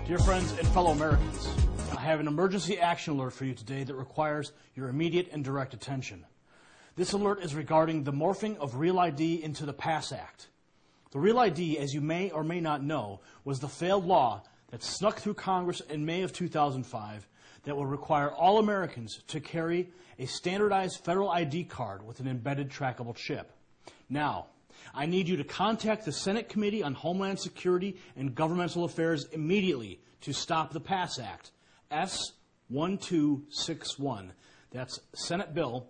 Dear friends and fellow Americans, I have an emergency action alert for you today that requires your immediate and direct attention. This alert is regarding the morphing of Real ID into the PASS Act. The Real ID, as you may or may not know, was the failed law that snuck through Congress in May of 2005 that will require all Americans to carry a standardized federal ID card with an embedded trackable chip. Now, I need you to contact the Senate Committee on Homeland Security and Governmental Affairs immediately to stop the PASS Act, S.1261. That's Senate Bill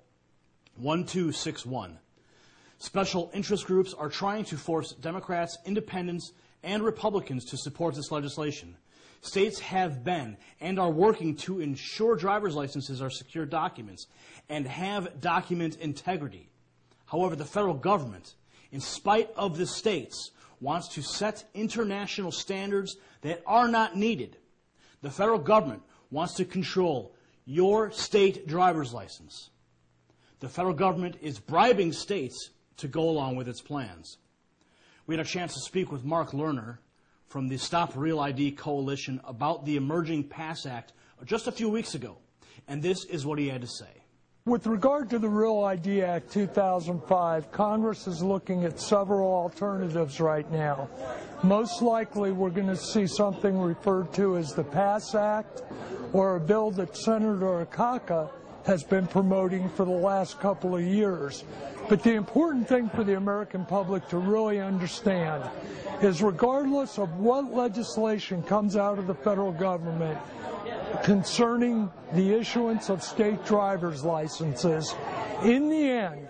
1261. Special interest groups are trying to force Democrats, independents, and Republicans to support this legislation. States have been and are working to ensure driver's licenses are secure documents and have document integrity. However, the federal government, in spite of the states, wants to set international standards that are not needed. The federal government wants to control your state driver's license. The federal government is bribing states to go along with its plans. We had a chance to speak with Mark Lerner from the Stop Real ID Coalition about the emerging PASS Act just a few weeks ago, and this is what he had to say. With regard to the Real ID Act 2005, Congress is looking at several alternatives right now. Most likely we're going to see something referred to as the PASS Act, or a bill that Senator Akaka has been promoting for the last couple of years. But the important thing for the American public to really understand is regardless of what legislation comes out of the federal government concerning the issuance of state driver's licenses, in the end,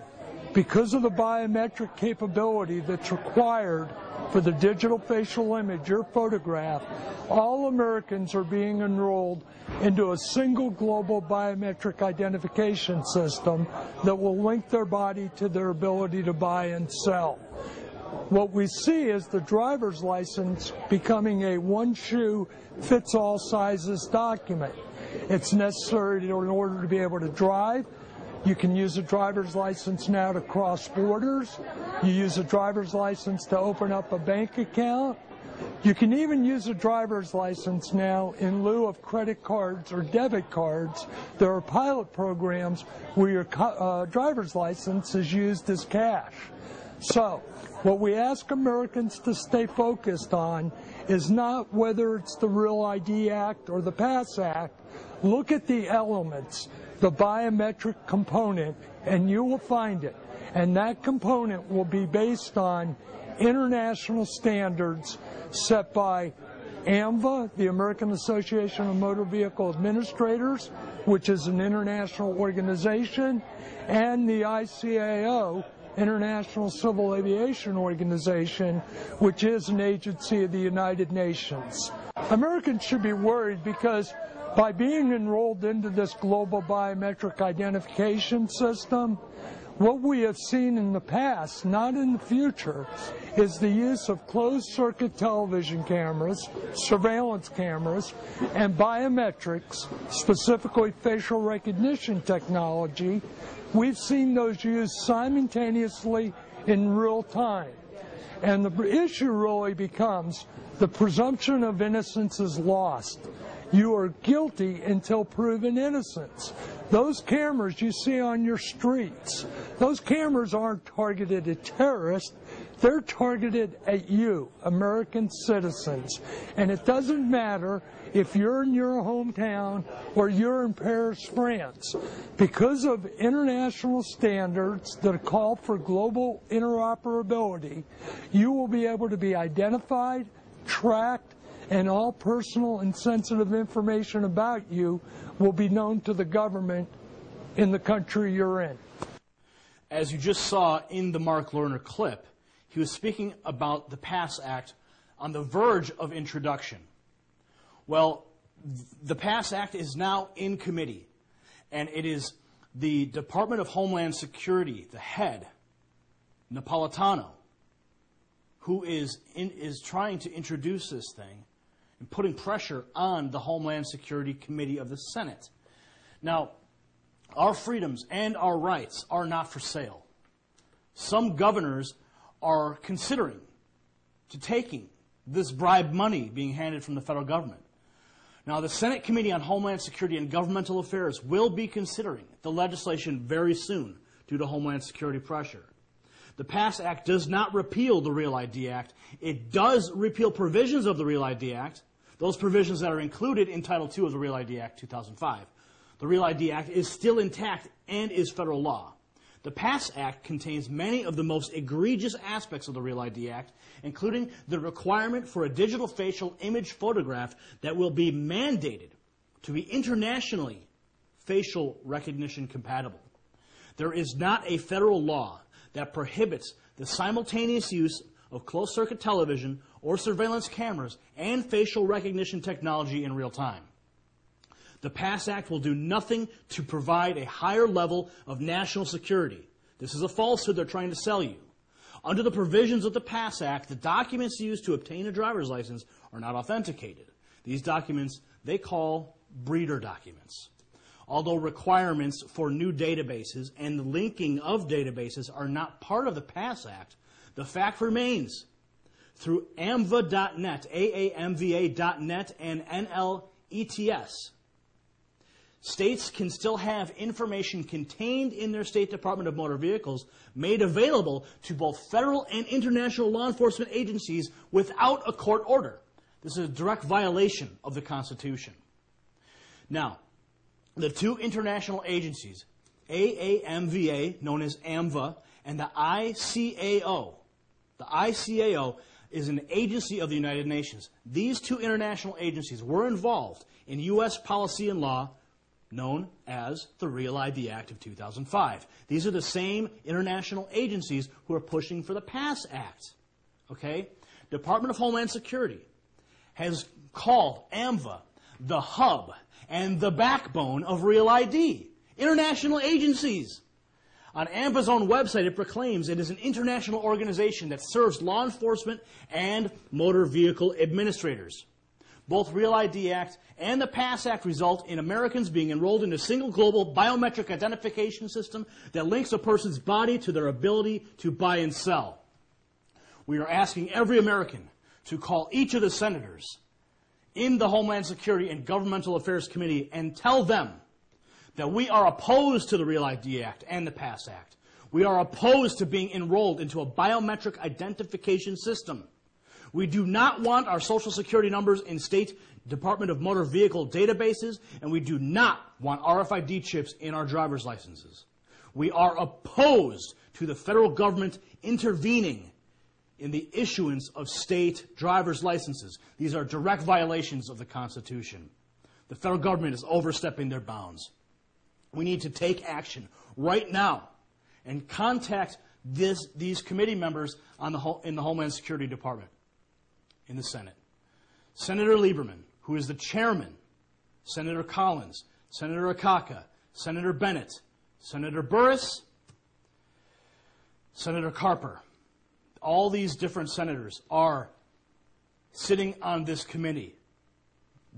because of the biometric capability that's required for the digital facial image, your photograph, all Americans are being enrolled into a single global biometric identification system that will link their body to their ability to buy and sell. What we see is the driver's license becoming a one-shoe-fits-all sizes document. It's necessary in order to be able to drive. You can use a driver's license now to cross borders. You use a driver's license to open up a bank account. You can even use a driver's license now in lieu of credit cards or debit cards. There are pilot programs where your driver's license is used as cash. So, what we ask Americans to stay focused on is not whether it's the Real ID Act or the PASS Act. Look at the elements, the biometric component, and you will find it. And that component will be based on international standards set by AMVA, the American Association of Motor Vehicle Administrators, which is an international organization, and the ICAO, International Civil Aviation Organization, which is an agency of the United Nations. Americans should be worried because by being enrolled into this global biometric identification system, what we have seen in the past, not in the future, is the use of closed-circuit television cameras, surveillance cameras, and biometrics, specifically facial recognition technology. We've seen those used simultaneously in real time. And the issue really becomes the presumption of innocence is lost. You are guilty until proven innocence. Those cameras you see on your streets, those cameras aren't targeted at terrorists. They're targeted at you, American citizens. And it doesn't matter if you're in your hometown or you're in Paris, France. Because of international standards that call for global interoperability, you will be able to be identified, tracked, and all personal and sensitive information about you will be known to the government in the country you're in. As you just saw in the Mark Lerner clip, he was speaking about the PASS Act on the verge of introduction. Well, the PASS Act is now in committee, and it is the Department of Homeland Security, the head, Napolitano, who is trying to introduce this thing and putting pressure on the Homeland Security Committee of the Senate. Now, our freedoms and our rights are not for sale. Some governors are considering taking this bribe money being handed from the federal government. Now, the Senate Committee on Homeland Security and Governmental Affairs will be considering the legislation very soon due to Homeland Security pressure. The PASS Act does not repeal the REAL ID Act. It does repeal provisions of the REAL ID Act, those provisions that are included in Title II of the REAL ID Act 2005. The REAL ID Act is still intact and is federal law. The PASS Act contains many of the most egregious aspects of the REAL ID Act, including the requirement for a digital facial image photograph that will be mandated to be internationally facial recognition compatible. There is not a federal law that prohibits the simultaneous use of closed-circuit television or surveillance cameras and facial recognition technology in real time. The PASS Act will do nothing to provide a higher level of national security. This is a falsehood they're trying to sell you. Under the provisions of the PASS Act, the documents used to obtain a driver's license are not authenticated. These documents they call breeder documents. Although requirements for new databases and the linking of databases are not part of the PASS Act, the fact remains through AAMVA.net, AAMVA.net, and NLETS, states can still have information contained in their State Department of Motor Vehicles made available to both federal and international law enforcement agencies without a court order. This is a direct violation of the Constitution. Now, the two international agencies, AAMVA, known as AMVA, and the ICAO. The ICAO is an agency of the United Nations. These two international agencies were involved in U.S. policy and law known as the REAL ID Act of 2005. These are the same international agencies who are pushing for the PASS Act. Okay? Department of Homeland Security has called AMVA the hub and the backbone of REAL ID. International agencies. On AMVA's own website, it proclaims it is an international organization that serves law enforcement and motor vehicle administrators. Both REAL ID Act and the PASS Act result in Americans being enrolled in a single global biometric identification system that links a person's body to their ability to buy and sell. We are asking every American to call each of the senators in the Homeland Security and Governmental Affairs Committee and tell them that we are opposed to the REAL ID Act and the PASS Act. We are opposed to being enrolled into a biometric identification system. We do not want our Social Security numbers in State Department of Motor Vehicle databases, and we do not want RFID chips in our driver's licenses. We are opposed to the federal government intervening in the issuance of state driver's licenses. These are direct violations of the Constitution. The federal government is overstepping their bounds. We need to take action right now and contact these committee members in the Homeland Security Department in the Senate. Senator Lieberman, who is the chairman, Senator Collins, Senator Akaka, Senator Bennett, Senator Burris, Senator Carper. All these different senators are sitting on this committee.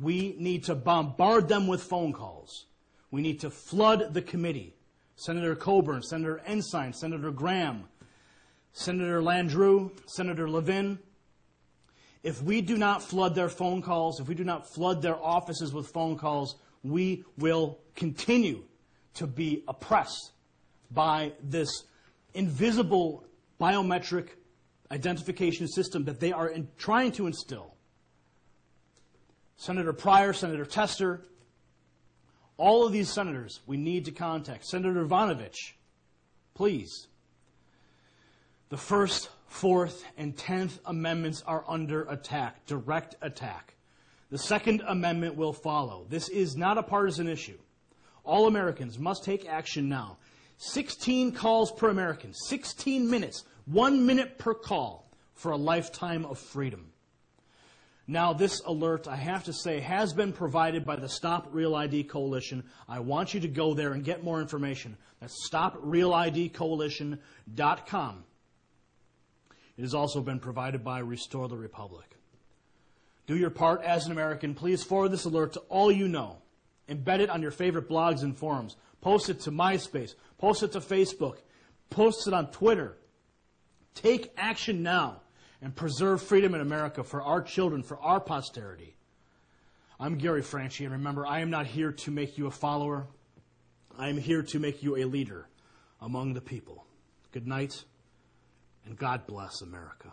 We need to bombard them with phone calls. We need to flood the committee. Senator Coburn, Senator Ensign, Senator Graham, Senator Landrieu, Senator Levin. If we do not flood their phone calls, if we do not flood their offices with phone calls, we will continue to be oppressed by this invisible biometric identification system that they are trying to instill. Senator Pryor, Senator Tester, all of these senators we need to contact. Senator Ivanovich, please. The First, Fourth, and 10th Amendments are under attack, direct attack. The Second Amendment will follow. This is not a partisan issue. All Americans must take action now. 16 calls per American, 16 minutes, 1 minute per call for a lifetime of freedom. Now, this alert, I have to say, has been provided by the Stop Real ID Coalition. I want you to go there and get more information. That's StopRealIDCoalition.com. It has also been provided by Restore the Republic. Do your part as an American. Please forward this alert to all you know. Embed it on your favorite blogs and forums. Post it to MySpace. Post it to Facebook. Post it on Twitter. Take action now and preserve freedom in America for our children, for our posterity. I'm Gary Franchi, and remember, I am not here to make you a follower. I am here to make you a leader among the people. Good night, and God bless America.